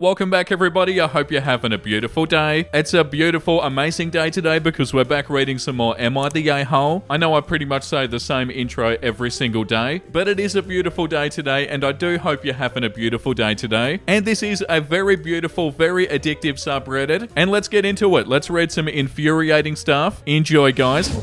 Welcome back everybody, I hope you're having a beautiful day. It's a beautiful, amazing day today because we're back reading some more Am I the A-hole? I know I pretty much say the same intro every single day, but it is a beautiful day today and I do hope you're having a beautiful day today. And this is a very beautiful, very addictive subreddit. And let's get into it. Let's read some infuriating stuff. Enjoy, guys.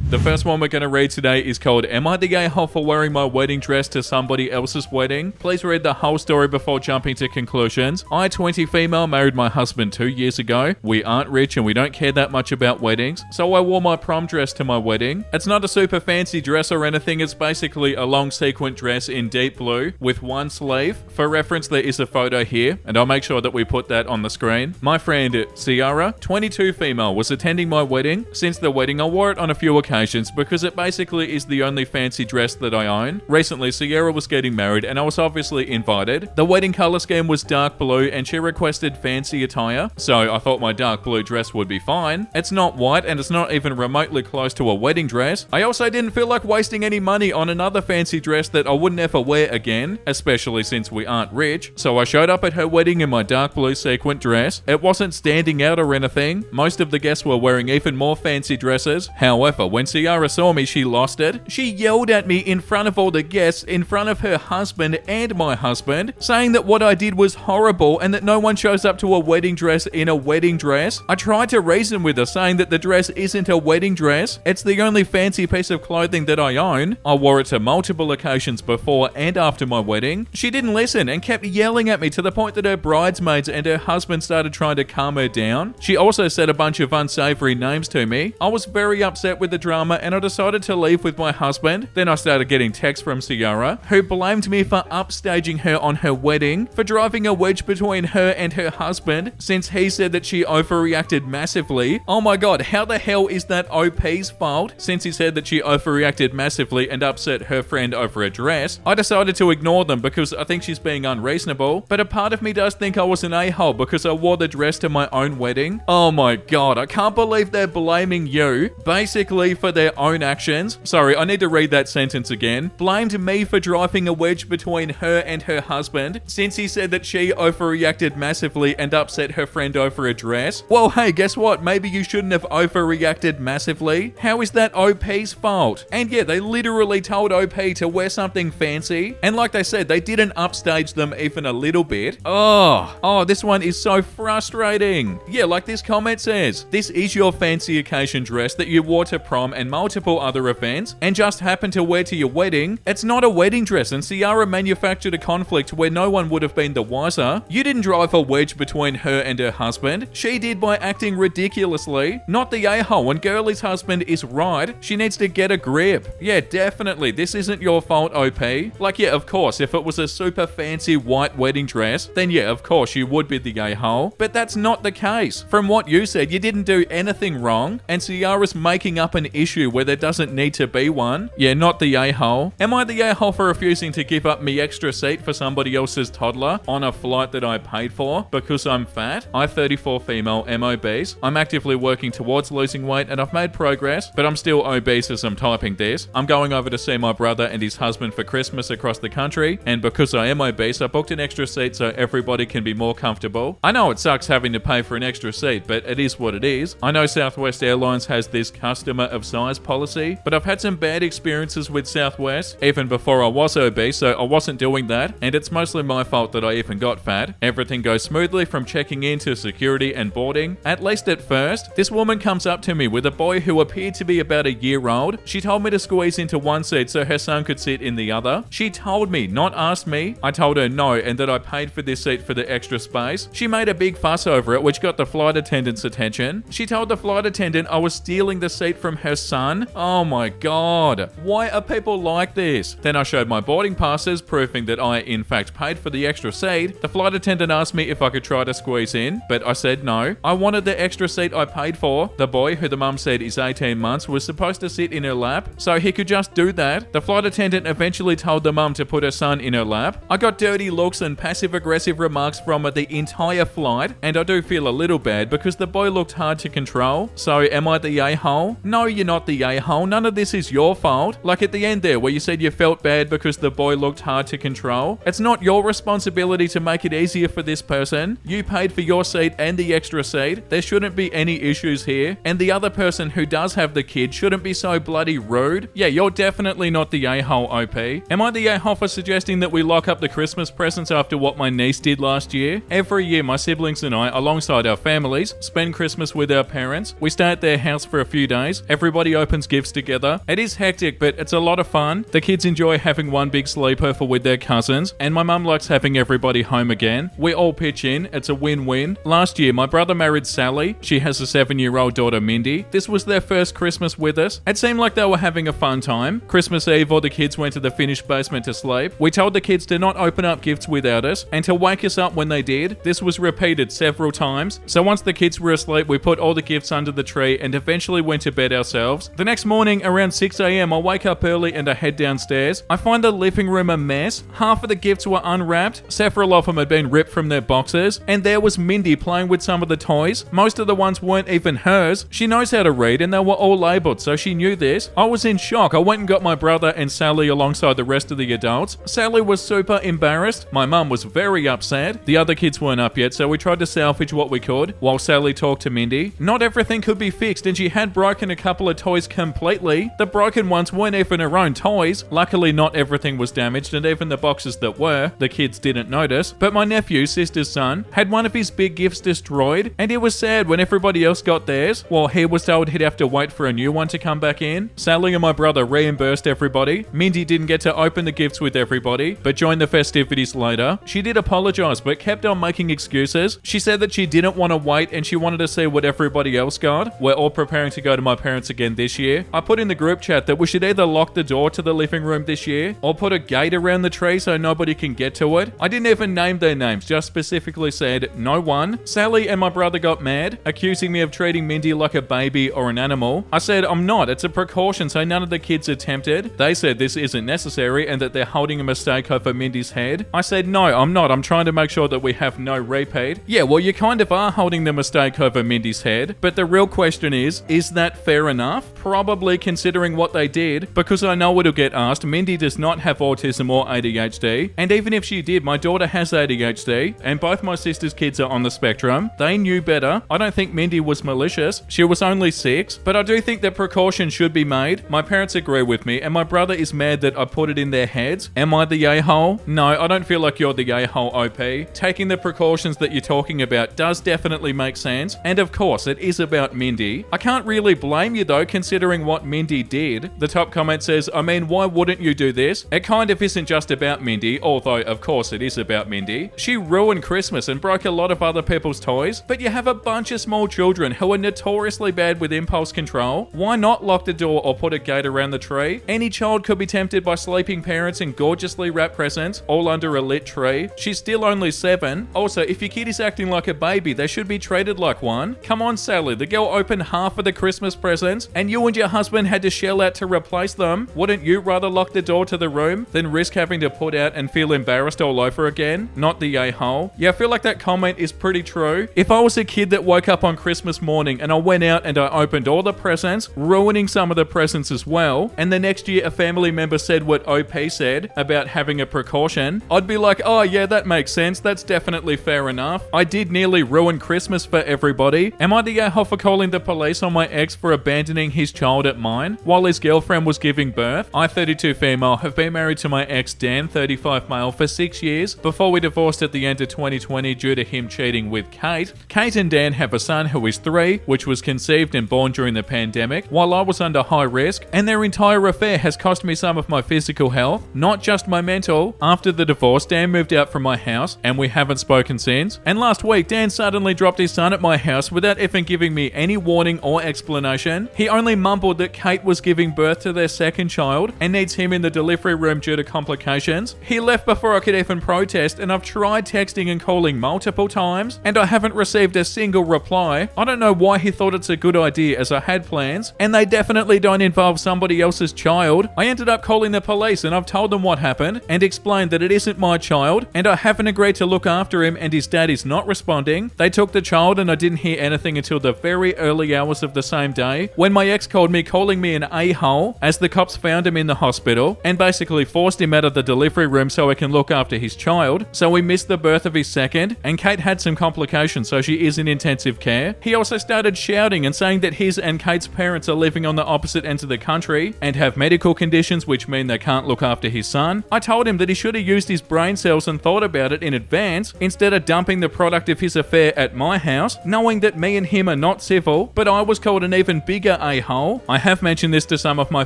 The first one we're going to read today is called Am I the A-hole for wearing my wedding dress to somebody else's wedding? Please read the whole story before jumping to conclusions. I, 20 female, married my husband 2 years ago. We aren't rich and we don't care that much about weddings, so I wore my prom dress to my wedding. It's not a super fancy dress or anything, it's basically a long sequin dress in deep blue with one sleeve. For reference, there is a photo here, and I'll make sure that we put that on the screen. My friend Sierra, 22 female, was attending my wedding. Since the wedding, I wore it on a few occasions because it basically is the only fancy dress that I own. Recently, Sierra was getting married and I was obviously invited. The wedding color scheme was dark blue and she requested fancy attire, so I thought my dark blue dress would be fine. It's not white and it's not even remotely close to a wedding dress. I also didn't feel like wasting any money on another fancy dress that I wouldn't ever wear again, especially since we aren't rich. So I showed up at her wedding in my dark blue sequin dress. It wasn't standing out or anything. Most of the guests were wearing even more fancy dresses. However, when Sierra saw me, she lost it. She yelled at me in front of all the guests, in front of her husband and my husband, saying that what I did was horrible and that no one shows up to a wedding dress in a wedding dress. I tried to reason with her, saying that the dress isn't a wedding dress. It's the only fancy piece of clothing that I own. I wore it to multiple occasions before and after my wedding. She didn't listen and kept yelling at me to the point that her bridesmaids and her husband started trying to calm her down. She also said a bunch of unsavory names to me. I was very upset with the drama and I decided to leave with my husband. Then I started getting texts from Sierra, who blamed me for upstaging her on her wedding, for driving a wedge between her and her husband, since he said that she overreacted massively. Oh my god, how the hell is that OP's fault? Since he said that she overreacted massively and upset her friend over a dress, I decided to ignore them because I think she's being unreasonable, but a part of me does think I was an a-hole because I wore the dress to my own wedding. Oh my god, I can't believe they're blaming you, basically for their own actions. Sorry, I need to read that sentence again. Blamed me for driving a wedge between her and her husband, since he said that she overreacted massively and upset her friend over a dress. Well, hey, guess what? Maybe you shouldn't have overreacted massively. How is that OP's fault? And yeah, they literally told OP to wear something fancy, and like they said, they didn't upstage them even a little bit. Oh, this one is so frustrating. Yeah, like this comment says, this is your fancy occasion dress that you wore to prom and multiple other events and just happened to wear to your wedding. It's not a wedding dress and Sierra manufactured a conflict where no one would have been the wiser. You didn't drive a wedge between her and her husband. She did by acting ridiculously. Not the a-hole, and Girlie's husband is right. She needs to get a grip. Yeah, definitely. This isn't your fault, OP. Like, yeah, of course, if it was a super fancy white wedding dress, then yeah, of course, you would be the a-hole. But that's not the case. From what you said, you didn't do anything wrong, and Sierra's making up an issue where there doesn't need to be one. Yeah, not the a-hole. Am I the a-hole for refusing to give up me extra seat for somebody else's toddler on a flight that I paid for because I'm fat? I, 34 female, am obese. I'm actively working towards losing weight and I've made progress, but I'm still obese as I'm typing this. I'm going over to see my brother and his husband for Christmas across the country, and because I am obese, I booked an extra seat so everybody can be more comfortable. I know it sucks having to pay for an extra seat, but it is what it is. I know Southwest Airlines has this customer of size policy, but I've had some bad experiences with Southwest even before I was obese, so I wasn't doing that, and it's mostly my fault that I even got fat. Everything goes smoothly from checking in to security and boarding, at least at first. This woman comes up to me with a boy who appeared to be about a year old. She told me to squeeze into one seat so her son could sit in the other. She told me, not asked me. I told her no and that I paid for this seat for the extra space. She made a big fuss over it, which got the flight attendant's attention. She told the flight attendant I was stealing the seat from her son. Oh my god. Why are people like this? Then I showed my boarding passes, proving that I in fact paid for the extra seat. The flight attendant asked me if I could try to squeeze in, but I said no. I wanted the extra seat I paid for. The boy, who the mum said is 18 months, was supposed to sit in her lap, so he could just do that. The flight attendant eventually told the mum to put her son in her lap. I got dirty looks and passive-aggressive remarks from the entire flight, and I do feel a little bad because the boy looked hard to control. So am I the a-hole? No, you're you're not the a-hole. None of this is your fault. Like at the end there, where you said you felt bad because the boy looked hard to control. It's not your responsibility to make it easier for this person. You paid for your seat and the extra seat. There shouldn't be any issues here. And the other person who does have the kid shouldn't be so bloody rude. Yeah, you're definitely not the a-hole, OP. Am I the a-hole for suggesting that we lock up the Christmas presents after what my niece did last year? Every year, my siblings and I, alongside our families, spend Christmas with our parents. We stay at their house for a few days. Everybody opens gifts together. It is hectic, but it's a lot of fun. The kids enjoy having one big sleepover with their cousins, and my mum likes having everybody home again. We all pitch in. It's a win-win. Last year, my brother married Sally. She has a 7-year-old daughter, Mindy. This was their first Christmas with us. It seemed like they were having a fun time. Christmas Eve, all the kids went to the finished basement to sleep. We told the kids to not open up gifts without us, and to wake us up when they did. This was repeated several times. So once the kids were asleep, we put all the gifts under the tree and eventually went to bed ourselves. The next morning, around 6 a.m, I wake up early and I head downstairs. I find the living room a mess. Half of the gifts were unwrapped. Several of them had been ripped from their boxes. And there was Mindy playing with some of the toys. Most of the ones weren't even hers. She knows how to read and they were all labeled, so she knew this. I was in shock. I went and got my brother and Sally alongside the rest of the adults. Sally was super embarrassed. My mum was very upset. The other kids weren't up yet, so we tried to salvage what we could while Sally talked to Mindy. Not everything could be fixed, and she had broken a couple of toys completely. The broken ones weren't even her own toys. Luckily, not everything was damaged, and even the boxes that were, the kids didn't notice. But my nephew, sister's son, had one of his big gifts destroyed, and he was sad when everybody else got theirs, while he was told he'd have to wait for a new one to come back in. Sally and my brother reimbursed everybody. Mindy didn't get to open the gifts with everybody, but joined the festivities later. She did apologize, but kept on making excuses. She said that she didn't want to wait and she wanted to see what everybody else got. We're all preparing to go to my parents again this year. I put in the group chat that we should either lock the door to the living room this year or put a gate around the tree so nobody can get to it. I didn't even name their names, just specifically said no one. Sally and my brother got mad, accusing me of treating Mindy like a baby or an animal. I said I'm not, it's a precaution so none of the kids are tempted. They said this isn't necessary and that they're holding a mistake over Mindy's head. I said no, I'm not. I'm trying to make sure that we have no repeat. Yeah, well, you kind of are holding the mistake over Mindy's head, but the real question is that fair enough? Probably, considering what they did, because I know it'll get asked. Mindy does not have autism or ADHD, and even if she did, my daughter has ADHD, and both my sister's kids are on the spectrum. They knew better. I don't think Mindy was malicious. She was only 6, but I do think that precaution should be made. My parents agree with me, and my brother is mad that I put it in their heads. Am I the a-hole? No, I don't feel like you're the a-hole, OP. Taking the precautions that you're talking about does definitely make sense, and of course, it is about Mindy. I can't really blame you though, considering what Mindy did. The top comment says, I mean, why wouldn't you do this? It kind of isn't just about Mindy, although of course it is about Mindy. She ruined Christmas and broke a lot of other people's toys, but you have a bunch of small children who are notoriously bad with impulse control. Why not lock the door or put a gate around the tree? Any child could be tempted by sleeping parents and gorgeously wrapped presents, all under a lit tree. She's still only 7. Also, if your kid is acting like a baby, they should be treated like one. Come on, Sally, the girl opened half of the Christmas presents, and you and your husband had to shell out to replace them. Wouldn't you rather lock the door to the room than risk having to put out and feel embarrassed all over again? Not the a-hole. Yeah, I feel like that comment is pretty true. If I was a kid that woke up on Christmas morning and I went out and I opened all the presents, ruining some of the presents as well, and the next year a family member said what OP said about having a precaution, I'd be like, oh yeah, that makes sense. That's definitely fair enough. I did nearly ruin Christmas for everybody. Am I the a-hole for calling the police on my ex for abandoning his child at mine while his girlfriend was giving birth? I, 32 female, have been married to my ex Dan, 35 male, for 6 years before we divorced at the end of 2020 due to him cheating with Kate. Kate and Dan have a son who is 3, which was conceived and born during the pandemic while I was under high risk, and their entire affair has cost me some of my physical health, not just my mental. After the divorce, Dan moved out from my house and we haven't spoken since, and last week Dan suddenly dropped his son at my house without even giving me any warning or explanation. He only mumbled that Kate was giving birth to their second child and needs him in the delivery room due to complications. He left before I could even protest, and I've tried texting and calling multiple times and I haven't received a single reply. I don't know why he thought it's a good idea, as I had plans, and they definitely don't involve somebody else's child. I ended up calling the police and I've told them what happened and explained that it isn't my child and I haven't agreed to look after him, and his dad is not responding. They took the child and I didn't hear anything until the very early hours of the same day when my ex called me calling me an a-hole as the cops found him in the hospital and basically forced him out of the delivery room so he can look after his child. So we missed the birth of his second, and Kate had some complications, so she is in intensive care. He also started shouting and saying that his and Kate's parents are living on the opposite ends of the country and have medical conditions which mean they can't look after his son. I told him that he should have used his brain cells and thought about it in advance instead of dumping the product of his affair at my house, knowing that me and him are not civil, but I was called an even bigger a-hole. I have mentioned this to some of my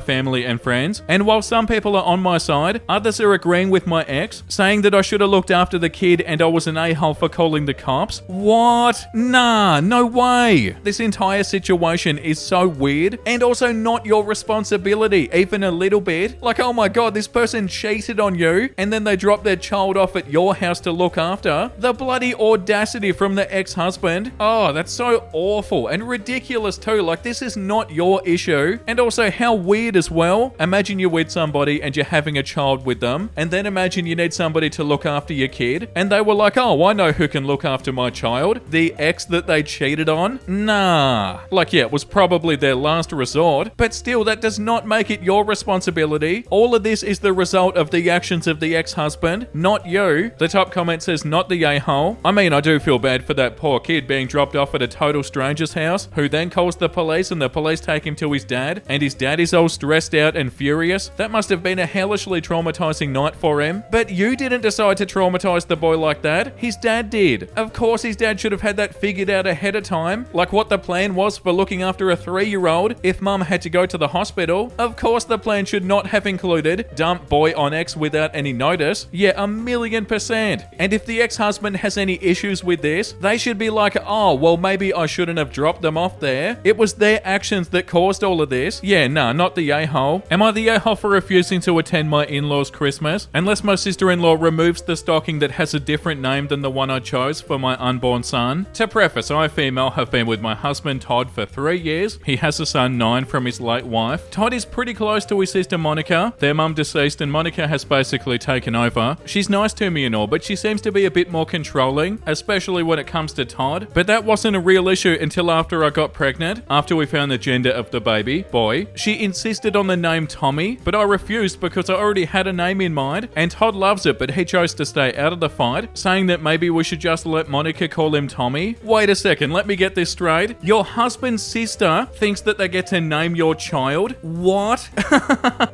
family and friends, and while some people are on my side, others are agreeing with my ex, saying that I should have looked after the kid and I was an a-hole for calling the cops. What? Nah, no way. This entire situation is so weird and also not your responsibility, even a little bit. Like, oh my god, this person cheated on you and then they dropped their child off at your house to look after. The bloody audacity from the ex-husband. Oh, that's so awful and ridiculous too. Like, this is not your issue. And also, how weird as well. Imagine you're with somebody and you're having a child with them, and then imagine you need somebody to look after your kid, and they were like, oh, I know who can look after my child. The ex that they cheated on? Nah. Like, yeah, it was probably their last resort, but still, that does not make it your responsibility. All of this is the result of the actions of the ex-husband, not you. The top comment says, not the a-hole. I mean, I do feel bad for that poor kid being dropped off at a total stranger's house, who then calls the police and the police take him to his dad, and his dad is all stressed out and furious. That must have been a hellishly traumatizing night for him. But you didn't decide to traumatize the boy like that. His dad did. Of course his dad should have had that figured out ahead of time, like what the plan was for looking after a 3-year-old if mum had to go to the hospital. Of course the plan should not have included dump boy on ex without any notice. Yeah, 1,000,000%. And if the ex-husband has any issues with this, they should be like, oh, well, maybe I shouldn't have dropped them off there. It was their actions that caused all of this. Yeah, nah, not the a-hole. Am I the a-hole for refusing to attend my in-laws' Christmas? Unless my sister-in-law removes the stocking that has a different name than the one I chose for my unborn son. To preface, I, female, have been with my husband Todd for 3 years. He has a son 9 from his late wife. Todd is pretty close to his sister Monica. Their mum deceased and Monica has basically taken over. She's nice to me and all, but she seems to be a bit more controlling, especially when it comes to Todd. But that wasn't a real issue until after I got pregnant, after we found the gender of the baby, boy. She insisted on the name Tommy, but I refused because I already had a name in mind, and Todd loves it, but he chose to stay out of the fight, saying that maybe we should just let Monica call him Tommy. Wait a second, let me get this straight. Your husband's sister thinks that they get to name your child? What?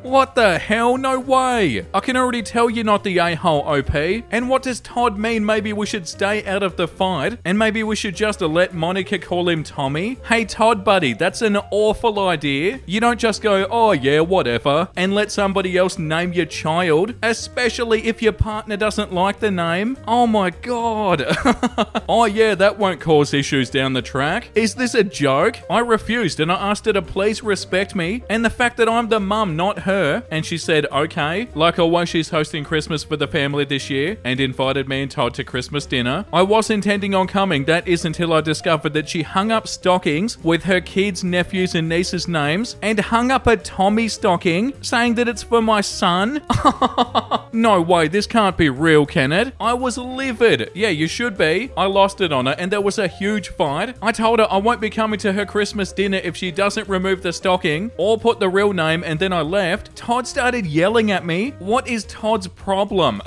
What the hell? No way. I can already tell you're not the a-hole, OP. And what does Todd mean? Maybe we should stay out of the fight, and maybe we should just let Monica call him Tommy? Hey Todd buddy, that's an awful idea. You don't just go, oh yeah, whatever, and let somebody else name your child, especially if your partner doesn't like the name. Oh my god. Oh yeah, that won't cause issues down the track. Is this a joke? I refused and I asked her to please respect me and the fact that I'm the mum, not her, and she said okay. Like always, she's hosting Christmas for the family this year and invited me and Todd to Christmas dinner. I was intending on coming, that is until I discovered that she hung up stockings with her kids, nephews and nieces' names and hung up a Tommy stocking saying that it's for my son. No way, this can't be real, can it? I was livid. Yeah, you should be. I lost it on her and there was a huge fight. I told her I won't be coming to her Christmas dinner if she doesn't remove the stocking or put the real name, and then I left. Todd started yelling at me. What is Todd's problem?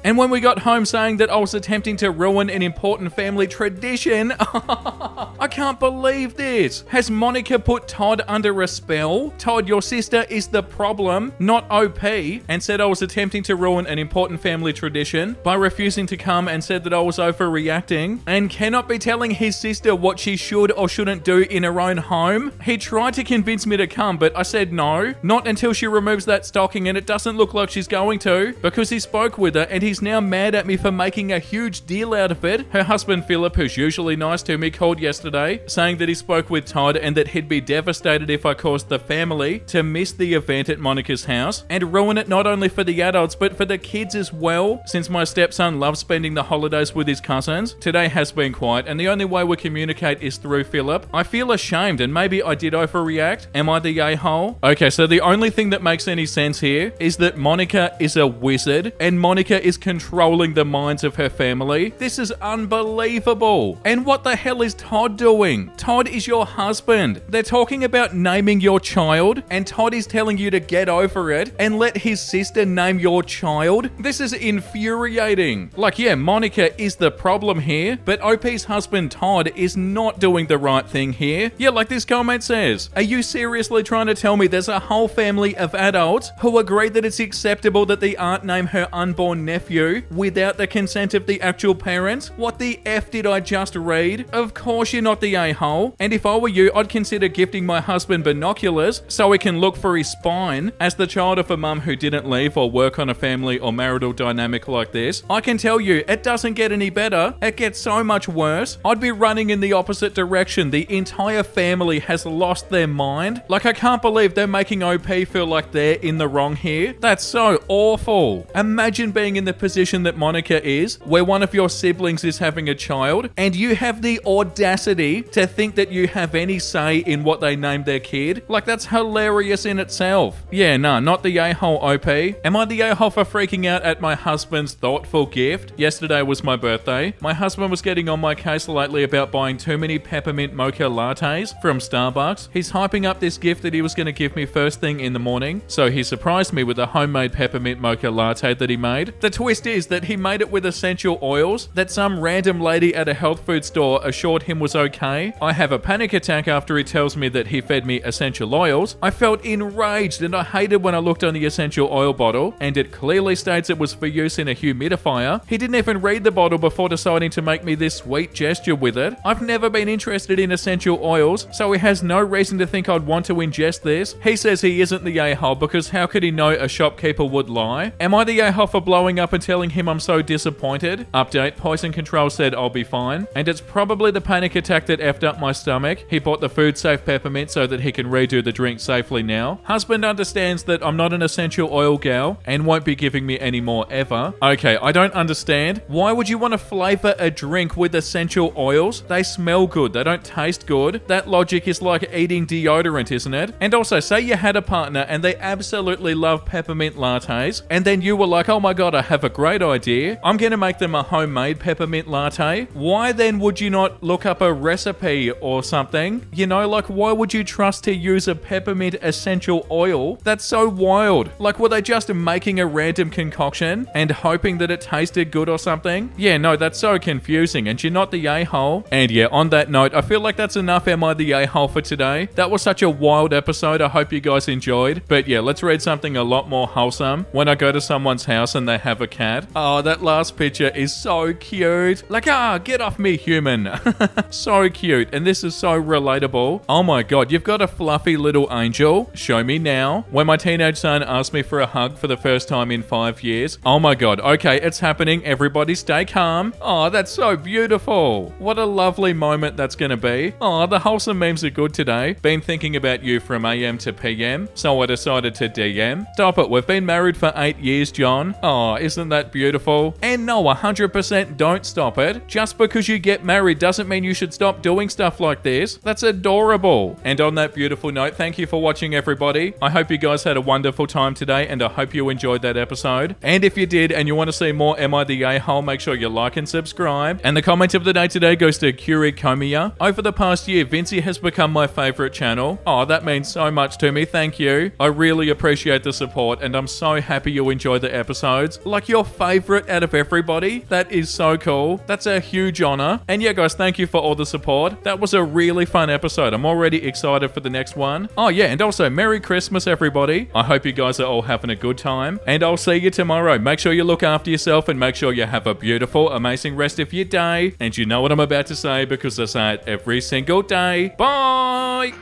And when we got home saying that I was attempting to ruin an important family tradition, I can't believe this. Has Monica put Todd under a spell? Todd, your sister is the problem, not OP, and said I was attempting to ruin an important family tradition by refusing to come and said that I was overreacting and cannot be telling his sister what she should or shouldn't do in her own home. He tried to convince me to come, but I said no, not until she removes that stocking, and it doesn't look like she's going to because he spoke with her and he's now mad at me for making a huge deal out of it. Her husband Philip, who's usually nice to me, called yesterday saying that he spoke with Todd and that he'd be devastated if I caused the family to miss the event at Monica's house and ruin it not only for the adults but for the kids as well, since my stepson loves spending the holidays with his cousins. Today has been quiet and the only way we communicate is through Philip. I feel ashamed and maybe I did overreact. Am I the a-hole? Okay, so the only thing that makes any sense here is that Monica is a wizard and Monica is controlling the minds of her family. This is unbelievable. And what the hell is Todd doing? doing? Todd is your husband. They're talking about naming your child, and Todd is telling you to get over it and let his sister name your child? This is infuriating. Like, yeah, Monica is the problem here, but OP's husband Todd is not doing the right thing here. Yeah, like this comment says, are you seriously trying to tell me there's a whole family of adults who agree that it's acceptable that the aunt name her unborn nephew without the consent of the actual parents? What the F did I just read? Of course you're not the a-hole. And if I were you, I'd consider gifting my husband binoculars so he can look for his spine. As the child of a mum who didn't leave or work on a family or marital dynamic like this, I can tell you, it doesn't get any better. It gets so much worse. I'd be running in the opposite direction. The entire family has lost their mind. Like, I can't believe they're making OP feel like they're in the wrong here. That's so awful. Imagine being in the position that Monica is, where one of your siblings is having a child, and you have the audacity to think that you have any say in what they name their kid. Like, that's hilarious in itself. Yeah, nah, not the a-hole OP. Am I the a-hole for freaking out at my husband's thoughtful gift? Yesterday was my birthday. My husband was getting on my case lately about buying too many peppermint mocha lattes from Starbucks. He's hyping up this gift that he was going to give me first thing in the morning, so he surprised me with a homemade peppermint mocha latte that he made. The twist is that he made it with essential oils that some random lady at a health food store assured him was okay. I have a panic attack after he tells me that he fed me essential oils. I felt enraged and I hated when I looked on the essential oil bottle and it clearly states it was for use in a humidifier. He didn't even read the bottle before deciding to make me this sweet gesture with it. I've never been interested in essential oils, so he has no reason to think I'd want to ingest this. He says he isn't the a-hole because how could he know a shopkeeper would lie? Am I the a-hole for blowing up and telling him I'm so disappointed? Update, poison control said I'll be fine. And it's probably the panic attack that effed up my stomach. He bought the food safe peppermint so that he can redo the drink safely now. Husband understands that I'm not an essential oil gal and won't be giving me any more ever. Okay, I don't understand. Why would you want to flavor a drink with essential oils? They smell good. They don't taste good. That logic is like eating deodorant, isn't it? And also, say you had a partner and they absolutely love peppermint lattes, and then you were like, oh my god, I have a great idea. I'm going to make them a homemade peppermint latte. Why then would you not look up a recipe or something? You know, like, why would you trust to use a peppermint essential oil? That's so wild. Like, were they just making a random concoction and hoping that it tasted good or something? Yeah, no, that's so confusing, and you're not the a-hole. And yeah, on that note, I feel like that's enough Am I the a-hole for today. That was such a wild episode. I hope you guys enjoyed. But yeah, let's read something a lot more wholesome. When I go to someone's house and they have a cat. Oh, that last picture is so cute. Like, get off me, human. So cute. And this is so relatable. Oh my god, you've got a fluffy little angel. Show me now. When my teenage son asked me for a hug for the first time in 5 years. Oh my god. Okay, it's happening. Everybody stay calm. Oh, that's so beautiful. What a lovely moment that's gonna be. Oh, the wholesome memes are good today. Been thinking about you from AM to PM, so I decided to DM. Stop it, we've been married for 8 years, John. Oh, isn't that beautiful? And no, 100% don't stop it. Just because you get married doesn't mean you should stop doing stuff like this. That's adorable. And on that beautiful note, thank you for watching, everybody. I hope you guys had a wonderful time today, and I hope you enjoyed that episode. And if you did, and you want to see more Am I the A-hole, make sure you like and subscribe. And the comment of the day today goes to Kuri Komiya. Over the past year, Vincey has become my favorite channel. Oh, that means so much to me. Thank you. I really appreciate the support, and I'm so happy you enjoy the episodes. Like, your favorite out of everybody. That is so cool. That's a huge honor. And yeah, guys, thank you for all the support. That was a really fun episode. I'm already excited for the next one. Oh yeah, and also Merry Christmas, everybody. I hope you guys are all having a good time, and I'll see you tomorrow. Make sure you look after yourself and make sure you have a beautiful, amazing rest of your day. And you know what I'm about to say because I say it every single day. Bye!